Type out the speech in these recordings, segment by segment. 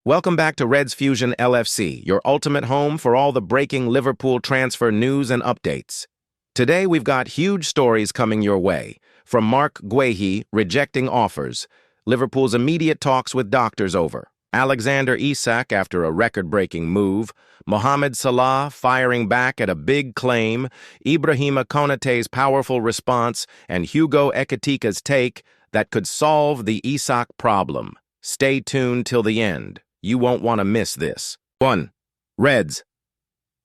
Welcome back to Reds Fusiion LFC, your ultimate home for all the breaking Liverpool transfer news and updates. Today we've got huge stories coming your way, from Marc Guehi rejecting offers, Liverpool's immediate talks with doctors over, Alexander Isak after a record-breaking move, Mohamed Salah firing back at a big claim, Ibrahima Konaté's powerful response, and Hugo Ekitike's take that could solve the Isak problem. Stay tuned till the end. You won't want to miss this. 1. Reds.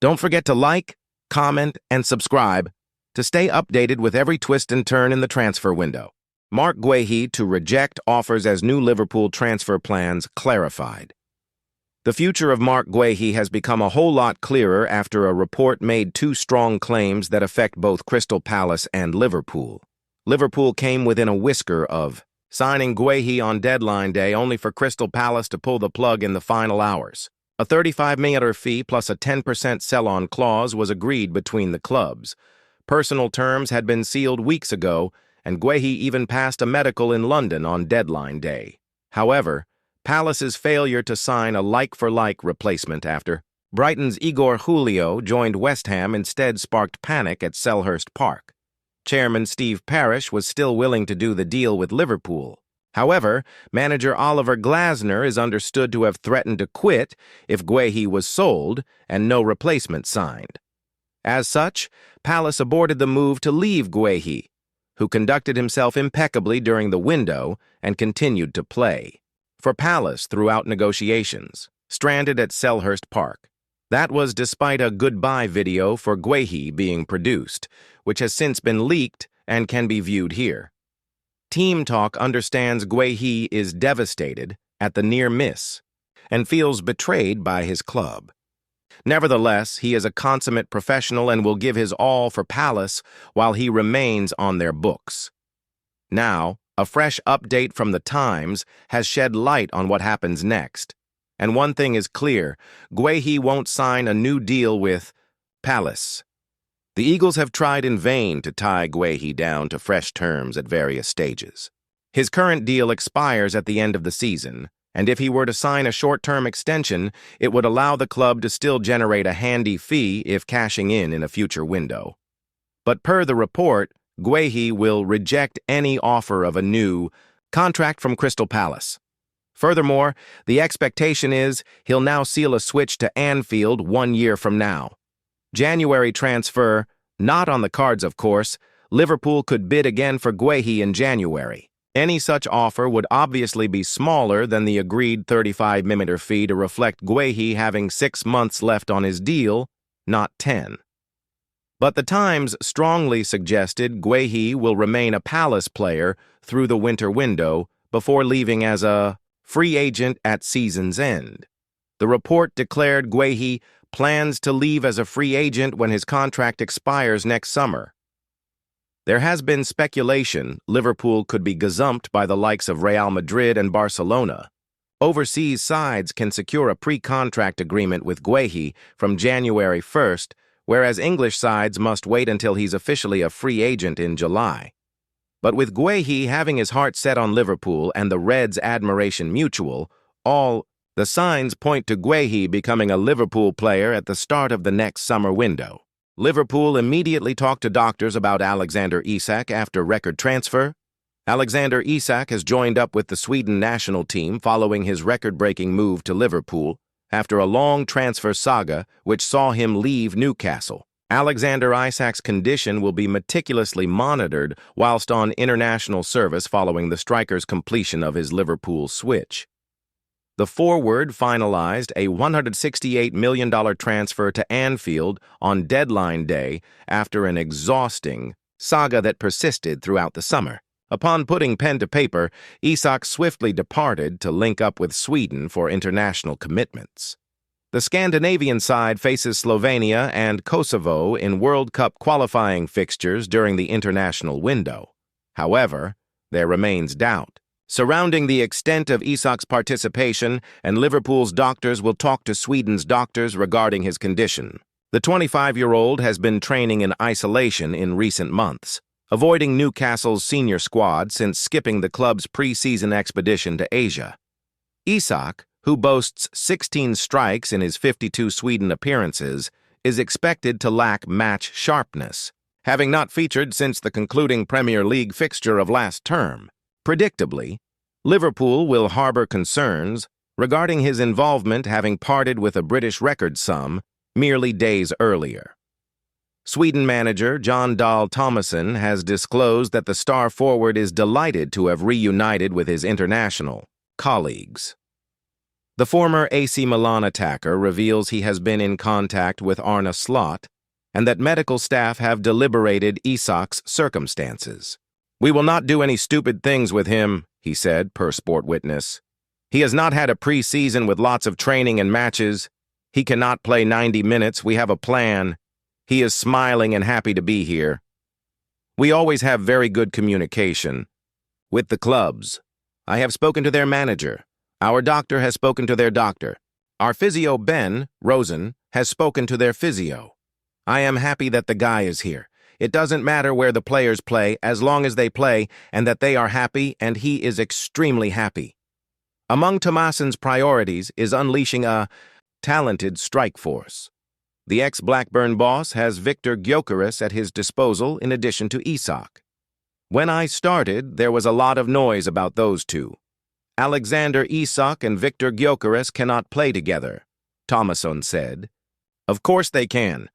Don't forget to like, comment, and subscribe to stay updated with every twist and turn in the transfer window. Marc Guehi to reject offers as new Liverpool transfer plans clarified. The future of Marc Guehi has become a whole lot clearer after a report made two strong claims that affect both Crystal Palace and Liverpool. Liverpool came within a whisker of signing Guehi on deadline day only for Crystal Palace to pull the plug in the final hours. A $35 million fee plus a 10% sell-on clause was agreed between the clubs. Personal terms had been sealed weeks ago, and Guehi even passed a medical in London on deadline day. However, Palace's failure to sign a like-for-like replacement after Brighton's Igor Julio joined West Ham instead sparked panic at Selhurst Park. Chairman Steve Parish was still willing to do the deal with Liverpool. However, manager Oliver Glasner is understood to have threatened to quit if Guehi was sold and no replacement signed. As such, Palace aborted the move to leave Guehi, who conducted himself impeccably during the window and continued to play for Palace throughout negotiations, stranded at Selhurst Park. That was despite a goodbye video for Guehi being produced, which has since been leaked and can be viewed here. Team Talk understands Guehi is devastated at the near miss and feels betrayed by his club. Nevertheless, he is a consummate professional and will give his all for Palace while he remains on their books. Now, a fresh update from the Times has shed light on what happens next. And one thing is clear, Guehi won't sign a new deal with Palace. The Eagles have tried in vain to tie Guehi down to fresh terms at various stages. His current deal expires at the end of the season, and if he were to sign a short-term extension, it would allow the club to still generate a handy fee if cashing in a future window. But per the report, Guehi will reject any offer of a new contract from Crystal Palace. Furthermore, the expectation is he'll now seal a switch to Anfield 1 year from now. January transfer, not on the cards of course, Liverpool could bid again for Guehi in January. Any such offer would obviously be smaller than the agreed $35 million fee to reflect Guehi having 6 months left on his deal, not 10. But the Times strongly suggested Guehi will remain a Palace player through the winter window before leaving as a free agent at season's end. The report declared Guehi plans to leave as a free agent when his contract expires next summer. There has been speculation Liverpool could be gazumped by the likes of Real Madrid and Barcelona. Overseas sides can secure a pre-contract agreement with Guehi from January 1st, whereas English sides must wait until he's officially a free agent in July. But with Guehi having his heart set on Liverpool and the Reds' admiration mutual, all the signs point to Guehi becoming a Liverpool player at the start of the next summer window. Liverpool immediately talked to doctors about Alexander Isak after record transfer. Alexander Isak has joined up with the Sweden national team following his record-breaking move to Liverpool after a long transfer saga which saw him leave Newcastle. Alexander Isak's condition will be meticulously monitored whilst on international service following the striker's completion of his Liverpool switch. The forward finalized a $168 million transfer to Anfield on deadline day after an exhausting saga that persisted throughout the summer. Upon putting pen to paper, Isak swiftly departed to link up with Sweden for international commitments. The Scandinavian side faces Slovenia and Kosovo in World Cup qualifying fixtures during the international window. However, there remains doubt surrounding the extent of Isak's participation, and Liverpool's doctors will talk to Sweden's doctors regarding his condition. The 25-year-old has been training in isolation in recent months, avoiding Newcastle's senior squad since skipping the club's pre-season expedition to Asia. Isak, who boasts 16 strikes in his 52 Sweden appearances, is expected to lack match sharpness, having not featured since the concluding Premier League fixture of last term. Predictably, Liverpool will harbor concerns regarding his involvement having parted with a British record sum merely days earlier. Sweden manager Jon Dahl Tomasson has disclosed that the star forward is delighted to have reunited with his international colleagues. The former AC Milan attacker reveals he has been in contact with Arne Slot and that medical staff have deliberated Isak's circumstances. "We will not do any stupid things with him," he said, per Sport Witness. "He has not had a pre-season with lots of training and matches. He cannot play 90 minutes. We have a plan. He is smiling and happy to be here. We always have very good communication with the clubs. I have spoken to their manager. Our doctor has spoken to their doctor. Our physio, Ben Rosen, has spoken to their physio. I am happy that the guy is here. It doesn't matter where the players play as long as they play and that they are happy, and he is extremely happy." Among Tomasson's priorities is unleashing a talented strike force. The ex-Blackburn boss has Viktor Gyökeres at his disposal in addition to Isak. "When I started, there was a lot of noise about those two. Alexander Isak and Viktor Gyökeres cannot play together," Tomasson said. "Of course they can.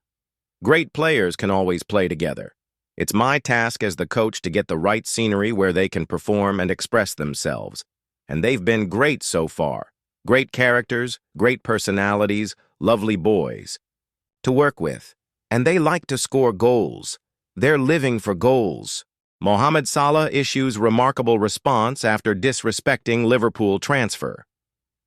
Great players can always play together. It's my task as the coach to get the right scenery where they can perform and express themselves. And they've been great so far. Great characters, great personalities, lovely boys to work with. And they like to score goals. They're living for goals." Mohamed Salah issues remarkable response after disrespecting Liverpool transfer.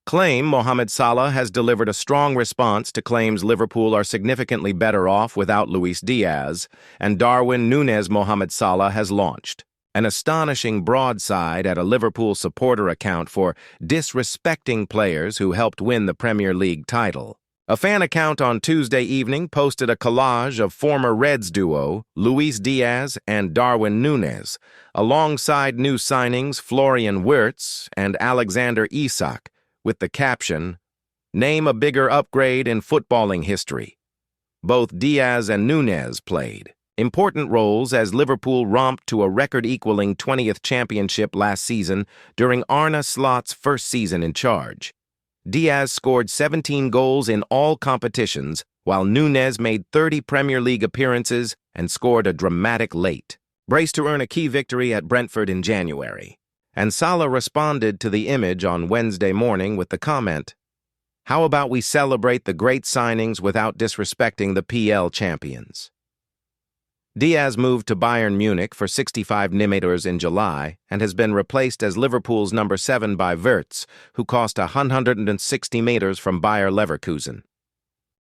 Claim Mohamed Salah has delivered a strong response to claims Liverpool are significantly better off without Luis Diaz, and Darwin Núñez. Mohamed Salah has launched an astonishing broadside at a Liverpool supporter account for disrespecting players who helped win the Premier League title. A fan account on Tuesday evening posted a collage of former Reds duo Luis Diaz and Darwin Núñez, alongside new signings Florian Wirtz and Alexander Isak, with the caption, "Name a bigger upgrade in footballing history." Both Diaz and Núñez played important roles as Liverpool romped to a record-equaling 20th championship last season during Arne Slot's first season in charge. Diaz scored 17 goals in all competitions, while Núñez made 30 Premier League appearances and scored a dramatic late brace to earn a key victory at Brentford in January. And Salah responded to the image on Wednesday morning with the comment, "How about we celebrate the great signings without disrespecting the PL champions?" Diaz moved to Bayern Munich for 65 million in July and has been replaced as Liverpool's number 7 by Wirtz, who cost 160 meters from Bayer Leverkusen.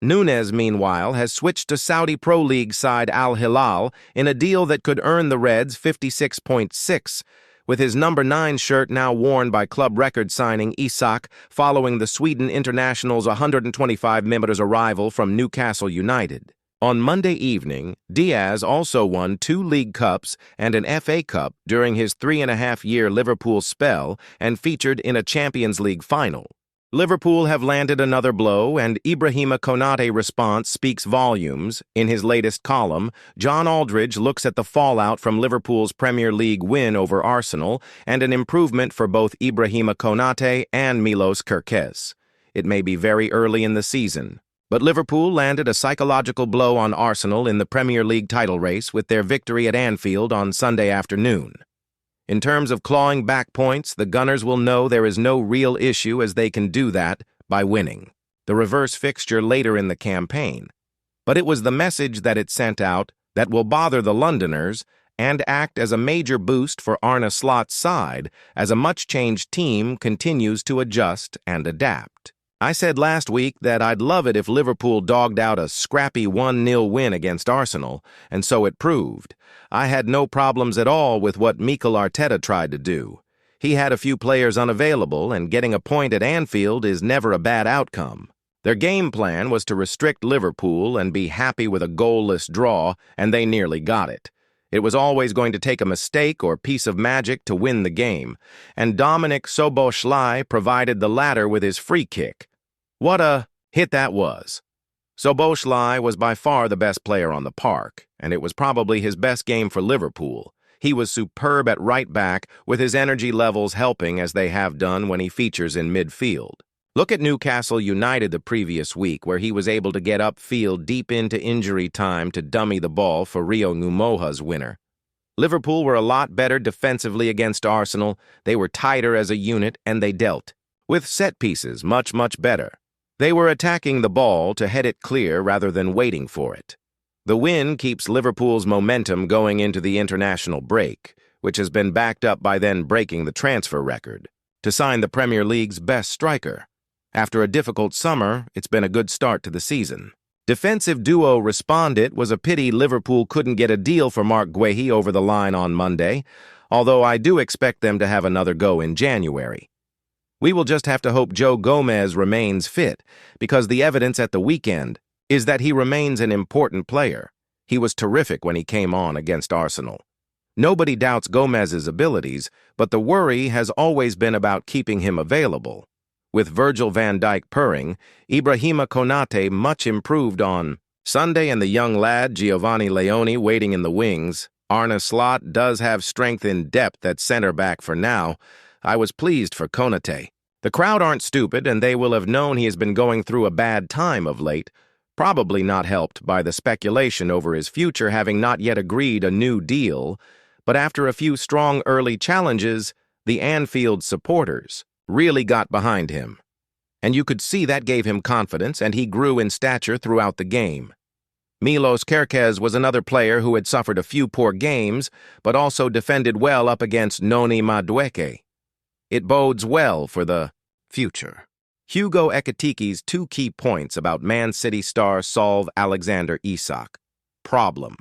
Núñez, meanwhile, has switched to Saudi Pro League side Al Hilal in a deal that could earn the Reds 56.6, with his number 9 shirt now worn by club record signing Isak following the Sweden international's 125 million arrival from Newcastle United. On Monday evening, Diaz also won 2 League Cups and an FA Cup during his 3.5-year Liverpool spell and featured in a Champions League final. Liverpool have landed another blow, and Ibrahima Konate response speaks volumes. In his latest column, John Aldridge looks at the fallout from Liverpool's Premier League win over Arsenal and an improvement for both Ibrahima Konate and Milos Kerkez. It may be very early in the season, but Liverpool landed a psychological blow on Arsenal in the Premier League title race with their victory at Anfield on Sunday afternoon. In terms of clawing back points, the Gunners will know there is no real issue as they can do that by winning the reverse fixture later in the campaign. But it was the message that it sent out that will bother the Londoners and act as a major boost for Arne Slot's side as a much-changed team continues to adjust and adapt. I said last week that I'd love it if Liverpool dogged out a scrappy 1-0 win against Arsenal, and so it proved. I had no problems at all with what Mikel Arteta tried to do. He had a few players unavailable, and getting a point at Anfield is never a bad outcome. Their game plan was to restrict Liverpool and be happy with a goalless draw, and they nearly got it. It was always going to take a mistake or piece of magic to win the game, and Dominik Szoboszlai provided the latter with his free kick. What a hit that was! Szoboszlai was by far the best player on the park, and it was probably his best game for Liverpool. He was superb at right back, with his energy levels helping as they have done when he features in midfield. Look at Newcastle United the previous week, where he was able to get upfield deep into injury time to dummy the ball for Rio Ngumoha's winner. Liverpool were a lot better defensively against Arsenal, they were tighter as a unit, and they dealt with set pieces much better. They were attacking the ball to head it clear rather than waiting for it. The win keeps Liverpool's momentum going into the international break, which has been backed up by then breaking the transfer record to sign the Premier League's best striker. After a difficult summer, it's been a good start to the season. Defensive duo Respondit was a pity Liverpool couldn't get a deal for Marc Guehi over the line on Monday, although I do expect them to have another go in January. We will just have to hope Joe Gomez remains fit, because the evidence at the weekend is that he remains an important player. He was terrific when he came on against Arsenal. Nobody doubts Gomez's abilities, but the worry has always been about keeping him available. With Virgil van Dijk purring, Ibrahima Konate much improved on Sunday, and the young lad Giovanni Leone waiting in the wings. Arne Slot does have strength in depth at center-back for now. I was pleased for Konate. The crowd aren't stupid, and they will have known he has been going through a bad time of late, probably not helped by the speculation over his future having not yet agreed a new deal. But after a few strong early challenges, the Anfield supporters really got behind him. And you could see that gave him confidence, and he grew in stature throughout the game. Milos Kerkez was another player who had suffered a few poor games, but also defended well up against Noni Madueke. It bodes well for the future. Hugo Ekitike's two key points about Man City star solve Alexander Isak. Problem.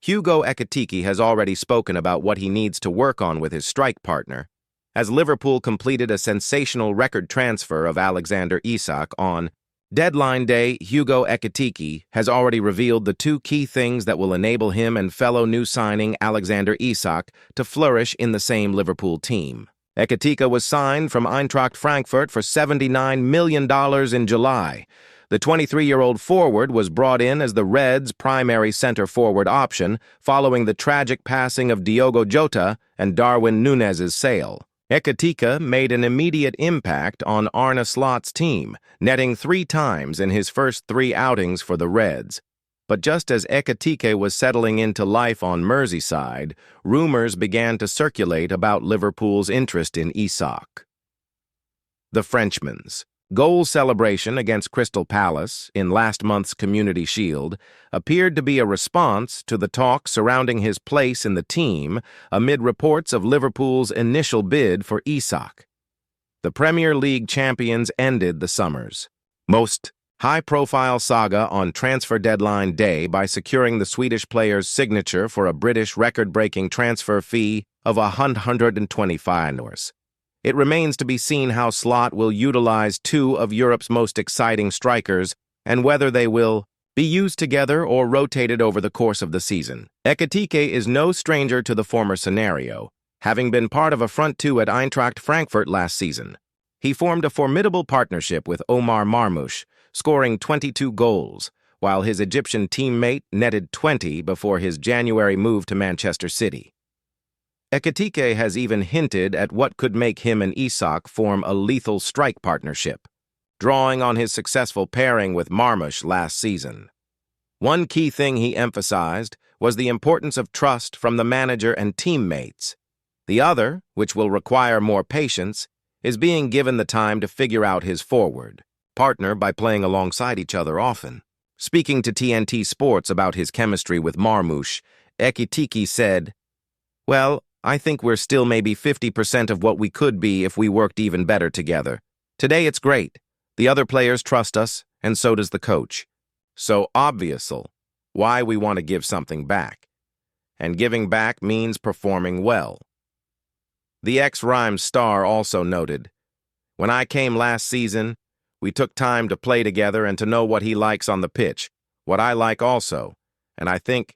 Hugo Ekitike has already spoken about what he needs to work on with his strike partner, as Liverpool completed a sensational record transfer of Alexander Isak on deadline day. Hugo Ekitike has already revealed the two key things that will enable him and fellow new signing Alexander Isak to flourish in the same Liverpool team. Ekitike was signed from Eintracht Frankfurt for $79 million in July. The 23-year-old forward was brought in as the Reds' primary center-forward option following the tragic passing of Diogo Jota and Darwin Núñez's sale. Ekitike made an immediate impact on Arne Slot's team, netting 3 times in his first 3 outings for the Reds. But just as Ekitike was settling into life on Merseyside, rumors began to circulate about Liverpool's interest in Isak. The Frenchman's goal celebration against Crystal Palace in last month's Community Shield appeared to be a response to the talk surrounding his place in the team amid reports of Liverpool's initial bid for Isak. The Premier League champions ended the summer's most high-profile saga on transfer deadline day by securing the Swedish player's signature for a British record-breaking transfer fee of €125. It remains to be seen how Slot will utilize 2 of Europe's most exciting strikers and whether they will be used together or rotated over the course of the season. Ekitike is no stranger to the former scenario, having been part of a front 2 at Eintracht Frankfurt last season. He formed a formidable partnership with Omar Marmoush, scoring 22 goals, while his Egyptian teammate netted 20 before his January move to Manchester City. Ekitike has even hinted at what could make him and Isak form a lethal strike partnership, drawing on his successful pairing with Marmoush last season. One key thing he emphasized was the importance of trust from the manager and teammates. The other, which will require more patience, is being given the time to figure out his forward partner by playing alongside each other often. Speaking to TNT Sports about his chemistry with Marmoush, Ekitike said, "Well, I think we're still maybe 50% of what we could be if we worked even better together. Today it's great. The other players trust us, and so does the coach. So obviously, why we want to give something back. And giving back means performing well." The ex-Rhymes star also noted, "When I came last season, we took time to play together and to know what he likes on the pitch, what I like also, and I think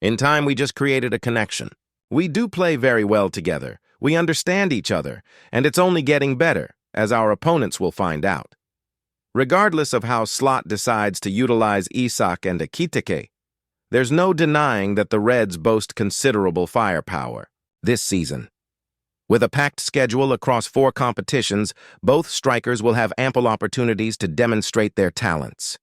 In time, we just created a connection. We do play very well together. We understand each other, and it's only getting better, as our opponents will find out. Regardless of how Slot decides to utilize Isak and Ekitike, there's no denying that the Reds boast considerable firepower this season. With a packed schedule across 4 competitions, both strikers will have ample opportunities to demonstrate their talents.